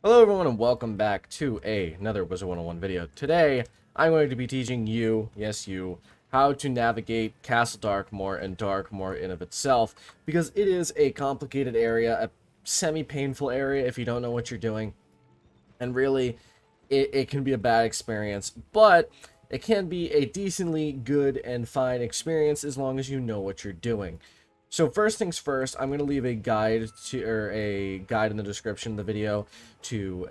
Hello everyone and welcome back to another Wizard 101 video. Today, I'm going to be teaching you, yes you, how to navigate Castle Darkmoor and Darkmoor in of itself, because it is a complicated area, a semi-painful area if you don't know what you're doing, and really, it can be a bad experience, but it can be a decently good and fine experience as long as you know what you're doing. So first things first, I'm going to leave a guide in the description of the video to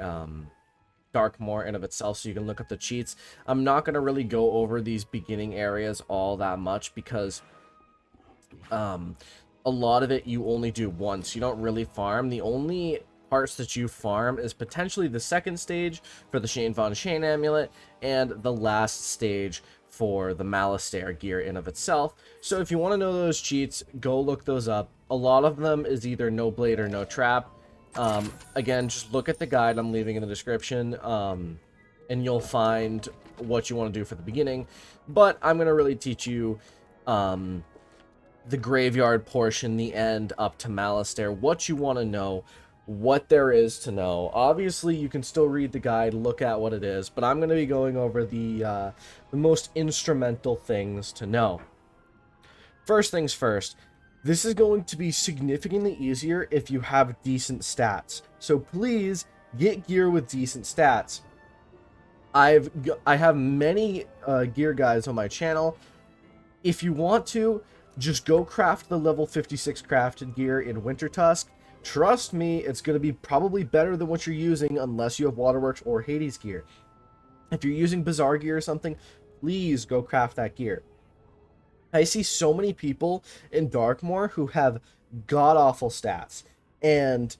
Darkmoor in of itself, so you can look up the cheats. I'm not going to really go over these beginning areas all that much because a lot of it you only do once. You don't really farm. The only parts that you farm is potentially the second stage for the Shane Von Shane amulet and the last stage for the Malistaire gear in of itself. So if you want to know those cheats, go look those up. A lot of them is either no blade or no trap. Again, just look at the guide I'm leaving in the description, and you'll find what you want to do for the beginning. But I'm going to really teach you the graveyard portion, the end up to Malistaire, what you want to know, what there is to know. Obviously, you can still read the guide, look at what it is, but I'm going to be going over the most instrumental things to know. First things first, this is going to be significantly easier if you have decent stats. So please get gear with decent stats. I have many gear guides on my channel. If you want to, just go craft the level 56 crafted gear in Wintertusk. Trust me, it's going to be probably better than what you're using unless you have Waterworks or Hades gear. If you're using Bazaar gear or something, please go craft that gear. I see so many people in Darkmoor who have god-awful stats. And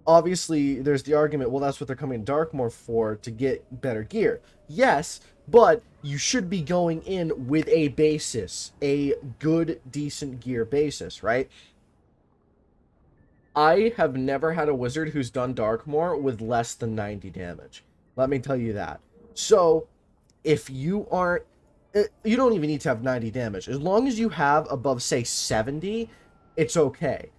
obviously, there's the argument, well, that's what they're coming to Darkmoor for, to get better gear. Yes, but you should be going in with a basis, a good, decent gear basis, right? I have never had a wizard who's done Darkmoor with less than 90 damage. Let me tell you that. So, if you aren't... You don't even need to have 90 damage. As long as you have above, say, 70, it's okay.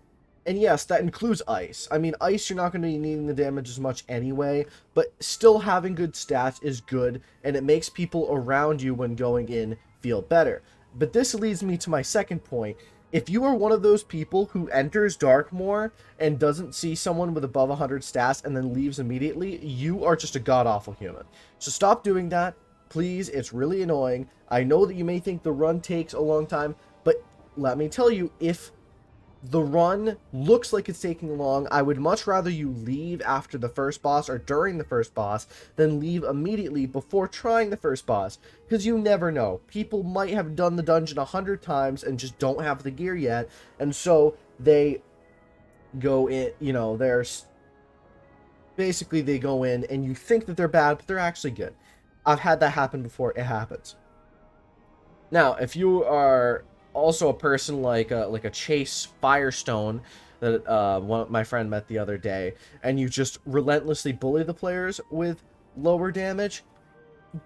And yes, that includes ice. I mean, ice, you're not going to be needing the damage as much anyway, but still having good stats is good, and it makes people around you when going in feel better. But this leads me to my second point. If you are one of those people who enters Darkmoor and doesn't see someone with above 100 stats and then leaves immediately, you are just a god-awful human. So stop doing that. Please, it's really annoying. I know that you may think the run takes a long time, but let me tell you, if the run looks like it's taking long, I would much rather you leave after the first boss or during the first boss than leave immediately before trying the first boss, because you never know. People might have done the dungeon 100 times and just don't have the gear yet, and so they go in, you know, basically they go in and you think that they're bad, but they're actually good. I've had that happen before. It happens. Now, if you are also a person like a Chase Firestone that my friend met the other day, and you just relentlessly bully the players with lower damage,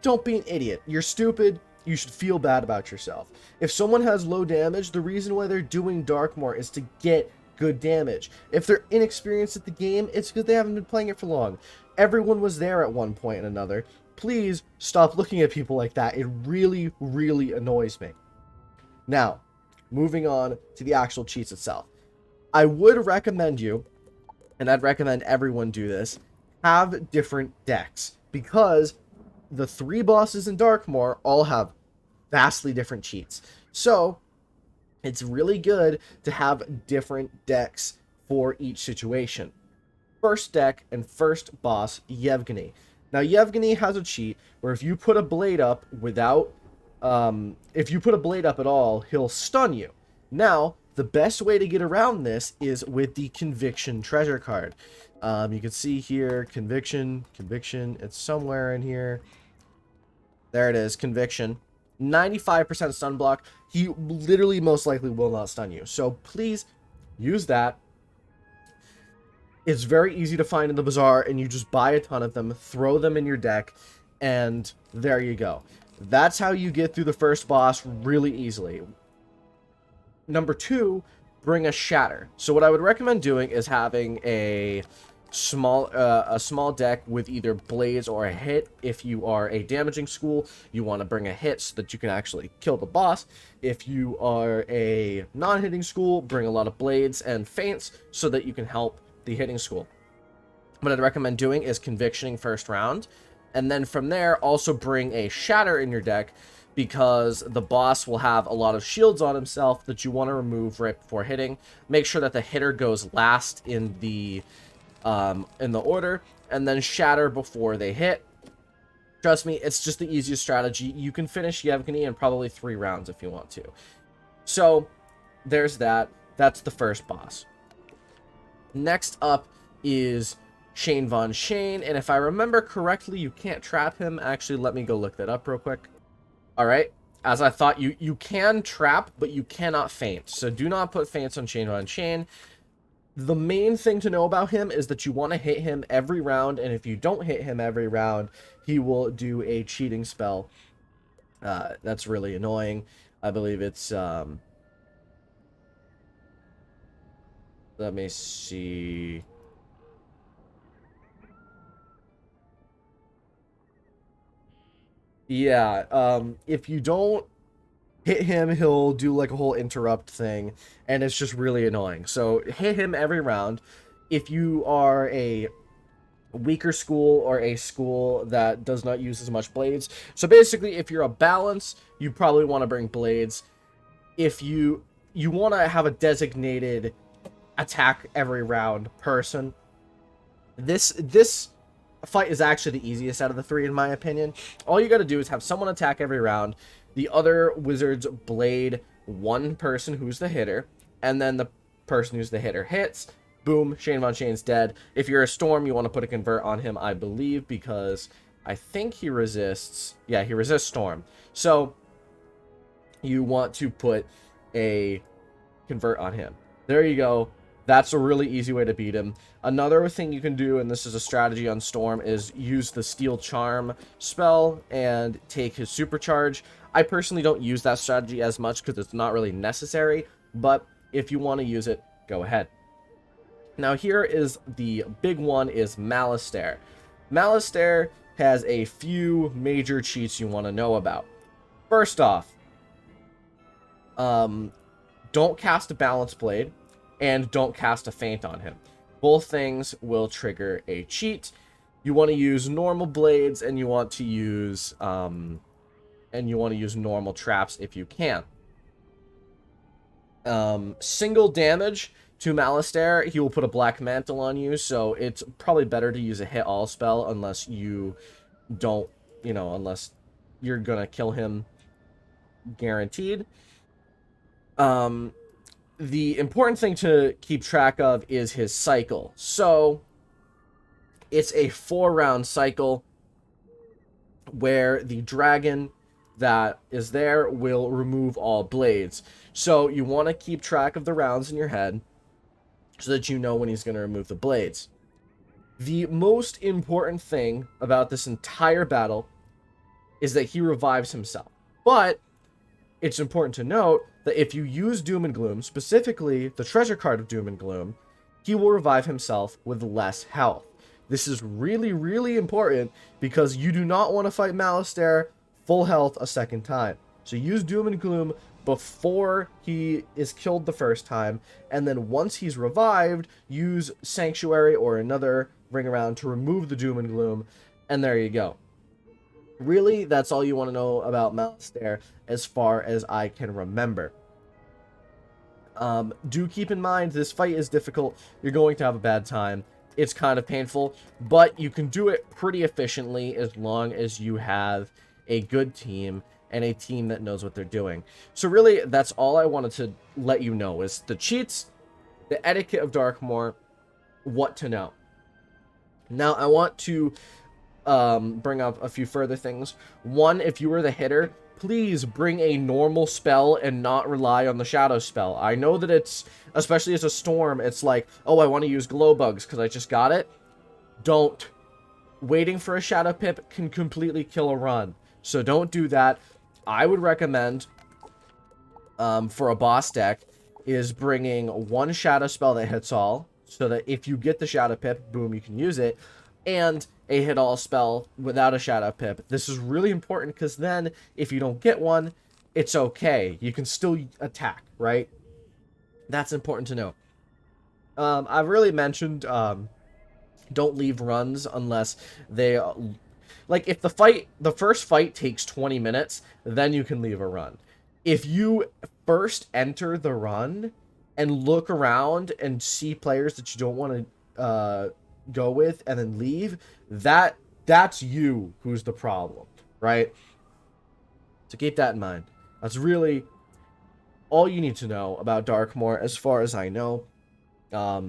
don't be an idiot. You're stupid. You should feel bad about yourself. If someone has low damage, the reason why they're doing Darkmoor is to get good damage. If they're inexperienced at the game, it's because they haven't been playing it for long. Everyone was there at one point or another. Please stop looking at people like that. It really, really annoys me. Now, moving on to the actual cheats itself. I would recommend you, and I'd recommend everyone do this, have different decks, because the 3 bosses in Darkmoor all have vastly different cheats. So, it's really good to have different decks for each situation. First deck and first boss, Yevgeny. Now, Yevgeny has a cheat where if you put a blade up without... if you put a blade up at all, he'll stun you. Now, the best way to get around this is with the Conviction treasure card. You can see here, Conviction, it's somewhere in here. There it is, Conviction. 95% stun block. He literally most likely will not stun you. So please use that. It's very easy to find in the bazaar, and you just buy a ton of them, throw them in your deck, and there you go. That's how you get through the first boss really easily. Number 2, bring a shatter. So what I would recommend doing is having a a small deck with either blades or a hit. If you are a damaging school, you want to bring a hit so that you can actually kill the boss. If you are a non-hitting school, bring a lot of blades and feints so that you can help the hitting school. What I'd recommend doing is convictioning first round, and then from there also bring a shatter in your deck, because the boss will have a lot of shields on himself that you want to remove right before hitting. Make sure that the hitter goes last in the order, and then shatter before they hit. Trust me, it's just the easiest strategy. You can finish Yevgeny in probably 3 rounds if you want to. So there's that. That's the first boss. Next up is Shane Von Shane, and if I remember correctly, you can't trap him. Actually, let me go look that up real quick. All right, as I thought, you can trap, but you cannot feint. So do not put feints on Shane Von Shane. The main thing to know about him is that you want to hit him every round, and if you don't hit him every round, he will do a cheating spell. That's really annoying. I believe it's... let me see... Yeah, if you don't hit him, he'll do like a whole interrupt thing, and it's just really annoying. So hit him every round. If you are a weaker school or a school that does not use as much blades, so basically if you're a balance, you probably want to bring blades. If you want to have a designated attack every round person, this fight is actually the easiest out of the 3 in my opinion. All you got to do is have someone attack every round. The other wizards blade one person who's the hitter, and then the person who's the hitter hits. Boom, Shane Von Shane's dead. If you're a storm, you want to put a convert on him, I believe, because I think he resists... Yeah, he resists storm. So you want to put a convert on him. There you go. That's a really easy way to beat him. Another thing you can do, and this is a strategy on Storm, is use the Steel Charm spell and take his supercharge. I personally don't use that strategy as much because it's not really necessary, but if you want to use it, go ahead. Now here is the big one, is Malastare. Malastare has a few major cheats you want to know about. First off, don't cast a Balance Blade, and don't cast a feint on him. Both things will trigger a cheat. You want to use normal blades, and you want to use normal traps if you can. Single damage to Malastare, he will put a black mantle on you, so it's probably better to use a hit all spell unless you don't, unless you're gonna kill him guaranteed. The important thing to keep track of is his cycle. So it's a 4-round cycle where the dragon that is there will remove all blades. So you want to keep track of the rounds in your head so that you know when he's going to remove the blades. The most important thing about this entire battle is that he revives himself. But it's important to note that if you use Doom and Gloom, specifically the treasure card of Doom and Gloom, he will revive himself with less health. This is really, really important because you do not want to fight Malastare full health a second time. So use Doom and Gloom before he is killed the first time, and then once he's revived, use Sanctuary or another ring around to remove the Doom and Gloom, and there you go. Really, that's all you want to know about Malastare as far as I can remember. Do keep in mind, this fight is difficult. You're going to have a bad time. It's kind of painful, but you can do it pretty efficiently as long as you have a good team and a team that knows what they're doing. So really, that's all I wanted to let you know, is the cheats, the etiquette of Darkmoor, what to know. Now, I want to bring up a few further things. One, if you were the hitter, please bring a normal spell and not rely on the shadow spell. I know that it's, especially as a storm, it's like, oh, I want to use glow bugs because I just got it. Don't. Waiting for a shadow pip can completely kill a run. So don't do that. I would recommend, for a boss deck, is bringing one shadow spell that hits all. so that if you get the Shadow Pip, boom, you can use it. And a hit all spell without a Shadow Pip. This is really important because then if you don't get one, it's okay. You can still attack, right? That's important to know. I've really mentioned don't leave runs unless they like if the first fight takes 20 minutes, then you can leave a run. If you first enter the run and look around and see players that you don't want to go with and then leave, that's you who's the problem, right? So keep that in mind. That's really all you need to know about Darkmoor as far as I know. I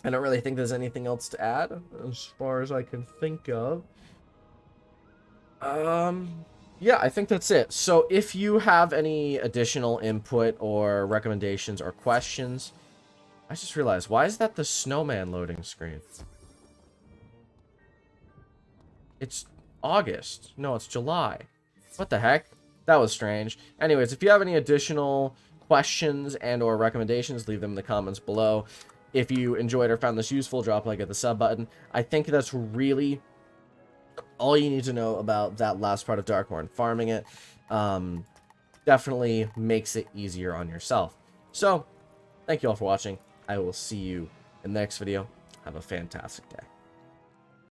don't really think there's anything else to add as far as I can think of. Yeah, I think that's it. So if you have any additional input or recommendations or questions, I just realized, why is that the snowman loading screen? It's August. No, it's July. What the heck? That was strange. Anyways, if you have any additional questions and or recommendations, leave them in the comments below. If you enjoyed or found this useful, drop a like at the sub button. I think that's really all you need to know about that last part of Darkmoor and farming it. Definitely makes it easier on yourself. So, thank you all for watching. I will see you in the next video. Have a fantastic day.